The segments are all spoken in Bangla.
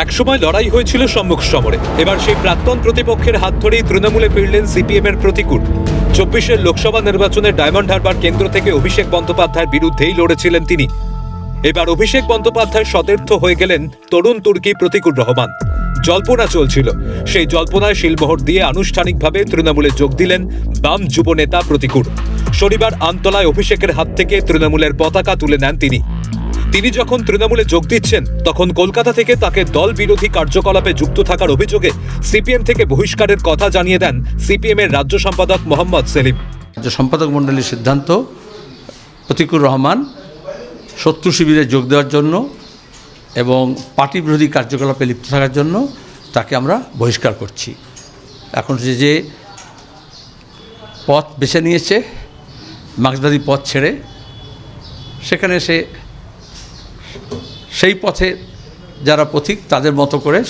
একসময় লড়াই হয়েছিল সম্মুখ সমরে। এবার সেই প্রাক্তন প্রতিপক্ষের হাত ধরেই তৃণমূলে ফিরলেন সিপিএম এর প্রতিকূল। 24-এর লোকসভা নির্বাচনে ডায়মন্ড হারবার কেন্দ্র থেকে অভিষেক বন্দ্যোপাধ্যায়ের বিরুদ্ধেই লড়েছিলেন তিনি। এবার অভিষেক বন্দ্যোপাধ্যায় সতীর্থ হয়ে গেলেন তরুণ তুর্কি প্রতিকুর রহমান। জল্পনা চলছিল, সেই জল্পনায় শিলমোহর দিয়ে আনুষ্ঠানিকভাবে তৃণমূলে যোগ দিলেন বাম যুব নেতা প্রতিকুর। শনিবার আমতলায় অভিষেকের হাত থেকে তৃণমূলের পতাকা তুলে নেন তিনি যখন তৃণমূলে যোগ দিচ্ছেন তখন কলকাতা থেকে তাকে দল বিরোধী কার্যকলাপে যুক্ত থাকার অভিযোগে সিপিএম থেকে বহিষ্কারের কথা জানিয়ে দেন সিপিএম এর রাজ্য সম্পাদক মোহাম্মদ সেলিম। রাজ্য সম্পাদক মণ্ডলীর সিদ্ধান্ত, প্রতিকুর রহমান শত্রু শিবিরে যোগ দেওয়ার জন্য এবং পার্টি বিরোধী কার্যকলাপে লিপ্ত থাকার জন্য তাকে আমরা বহিষ্কার করছি। এখন যে পথ বেছে নিয়েছে, মার্ক্সবাদী পথ ছেড়ে, সেখানে সেই পথে যারা পথিক তাদের মতো করে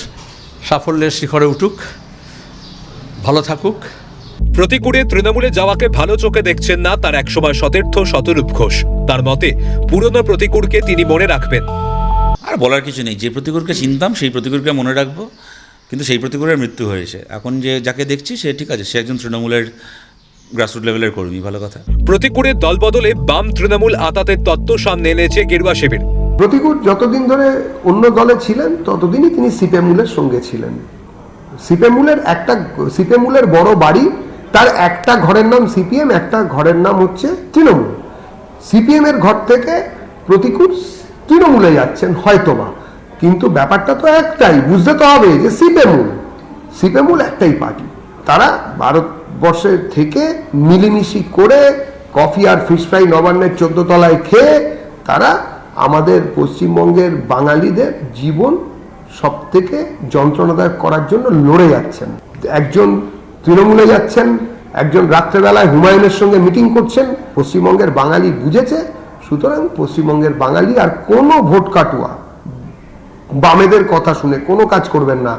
সাফল্যের শিখরে উঠুক, ভালো থাকুক। প্রতিকুরে তৃণমূলে যাওয়াকে ভালো চোখে দেখছেন না তার একসময় সতীর্থ শতরূপ ঘোষ। তার মতে পুরনো প্রতিকুরকে তিনি মনে রাখবেন। আর বলার কিছু নেই, যে প্রতিকুরকে চিনতাম সেই প্রতিকুরকে মনে রাখবো, কিন্তু সেই প্রতিকুরের মৃত্যু হয়েছে। এখন যাকে দেখছি সে ঠিক আছে, সে একজন তৃণমূলের গ্রাসরুট লেভেলের কর্মী, ভালো কথা। প্রতিকুরের দল বদলে বাম তৃণমূল আতাতের তত্ত্ব সামনে এনেছে গেরুয়া শিবির। প্রতিকুর যতদিন ধরে অন্য দলে ছিলেন ততদিনই তিনি সিপিএমুলের সঙ্গে ছিলেন। সিপিএমুলের বড় বাড়ি, তার একটা ঘরের নাম সিপিএম, একটা ঘরের নাম হচ্ছে তৃণমূল। সিপিএম এর ঘর থেকে প্রতিকুর তৃণমূলে যাচ্ছেন হয়তোবা, কিন্তু ব্যাপারটা তো একটাই, বুঝতে তো হবে যে সিপিএমুল একটাই পার্টি। তারা ভারতবর্ষের থেকে মিলেমিশি করে কফি আর ফিশ ফ্রাই নবান্নের 14 তলায় খেয়ে তারা আমাদের পশ্চিমবঙ্গের বাঙালিদের জীবন সব থেকে যন্ত্রণাদায়ক করার জন্য লড়ে যাচ্ছেন। একজন তৃণমূলে যাচ্ছেন, একজন রাত্রেবেলায় হুমায়ুনের সঙ্গে মিটিং করছেন। পশ্চিমবঙ্গের বাঙালি বুঝেছে, সুতরাং পশ্চিমবঙ্গের বাঙালি আর কোনো ভোট কাটুয়া বামেদের কথা শুনে কোনো কাজ করবেন না।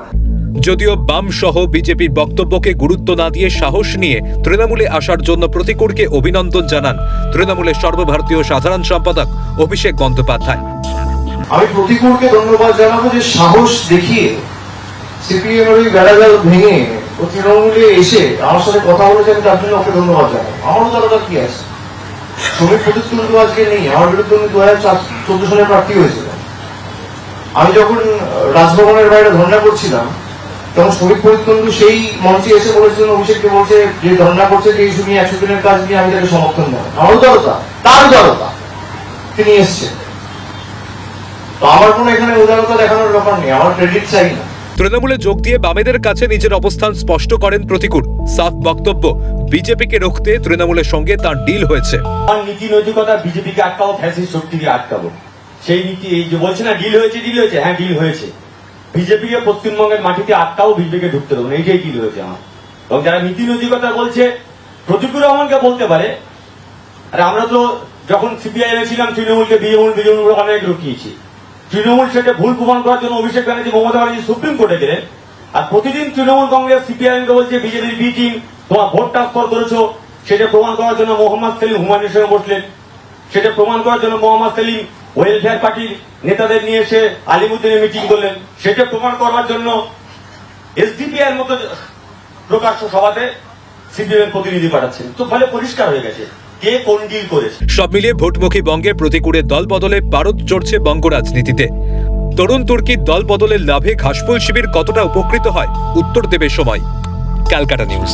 যদিও বাম সহ বিজেপির বক্তব্যকে গুরুত্ব না দিয়ে সাহস নিয়ে তৃণমূলে আসার জন্য প্রতিকুরকে অভিনন্দন জানান তৃণমূলের সর্বভারতীয় সাধারণ সম্পাদক অভিষেক বন্দ্যোপাধ্যায়। আমি প্রতিকুরকে ধন্যবাদ জানাবো যে সাহস দেখিয়ে সিপিএম এর ওই বেড়াজাল ভেঙে ও তৃণমূলে এসে আমার সাথে কথা বলেছেন, তার জন্য ওকে ধন্যবাদ জানাবো। আমারও দরকার কি আছে, শ্রমিক প্রতিকুর তো আজকে নেই, আমার বিরুদ্ধে 2014 সালে প্রার্থী হয়েছিল। আমি যখন রাজভবনের বাইরে ধর্ণা করছিলাম তখন শ্রমিক পরিতন্দু সেই মঞ্চে এসে বলেছিলেন, অভিষেককে বলছে যে ধর্ণা করছে যে ইস্যু নিয়ে 100 দিনের কাজ নিয়ে আমি তাকে সমর্থন দেব। আমার উদারতা, তার উদারতা, তিনি এসছেন। তো আমার কোনো এখানে উদারতা দেখানোর ব্যাপার নেই, আমার ক্রেডিট চাই না। তৃণমূলে যোগ দিয়ে বামেদের কাছে নিজের অবস্থান স্পষ্ট করেন প্রতিকুর। সাফ বক্তব্য, বিজেপিকে রুখতে তৃণমূলের সঙ্গে তার ডিল হয়েছে। আমার নীতি নৈতিকতা বিজেপিকে আটকাবো, ফ্যাসিস্ট শক্তিকে আটকাবো, সেই নীতি। এই যে বলছে না ডিল হয়েছে, হ্যাঁ ডিল হয়েছে। বিজেপিকে পশ্চিমবঙ্গের মাটিতে আটকাবো, বিজেপিকে ঢুকতে দেবো না, এইটাই ডিল হয়েছে আমার। এবং যারা নীতি নৈতিকতা বলছে, প্রতিকুর রহমানকে বলতে পারে, আর আমরা তো যখন সিপিআই ছিলাম তৃণমূলকে বিজেপি অনেক রুকিয়েছি। তৃণমূল সেটা ভুল প্রমাণ করার জন্য অভিষেক ব্যানার্জি, মমতা ব্যানার্জি সুপ্রিম কোর্টে গেলেন। আর প্রতিদিন তৃণমূল কংগ্রেস সিপিআইএমকে বলছে বিজেপির বি টিম, তোমার ভোট ট্রান্সফার করেছো, সেটা প্রমাণ করার জন্য মোহাম্মদ সেলিম হুমায়ুনের সঙ্গে বসলেন। সেটা প্রমাণ করার জন্য মোহাম্মদ সেলিম ওয়েলফেয়ার পার্টির নেতাদের নিয়ে এসে আলিমুদ্দিনে মিটিং করলেন। সেটা প্রমাণ করার জন্য এসডিপিআই এর মতো প্রকাশ্য সভাতে সিপিএম প্রতিনিধি পাঠাচ্ছেন। তো ফলে পরিষ্কার হয়ে গেছে কে কোন ডিল করেছে। সব মিলিয়ে ভোটমুখী বঙ্গে প্রতিকুরের দল বদলে পারদ চড়ছে বঙ্গ রাজনীতিতে। তরুণ তুর্কির দল বদলের লাভে ঘাসফুল শিবির কতটা উপকৃত হয়, উত্তর দেবে সময়। ক্যালকাটা নিউজ।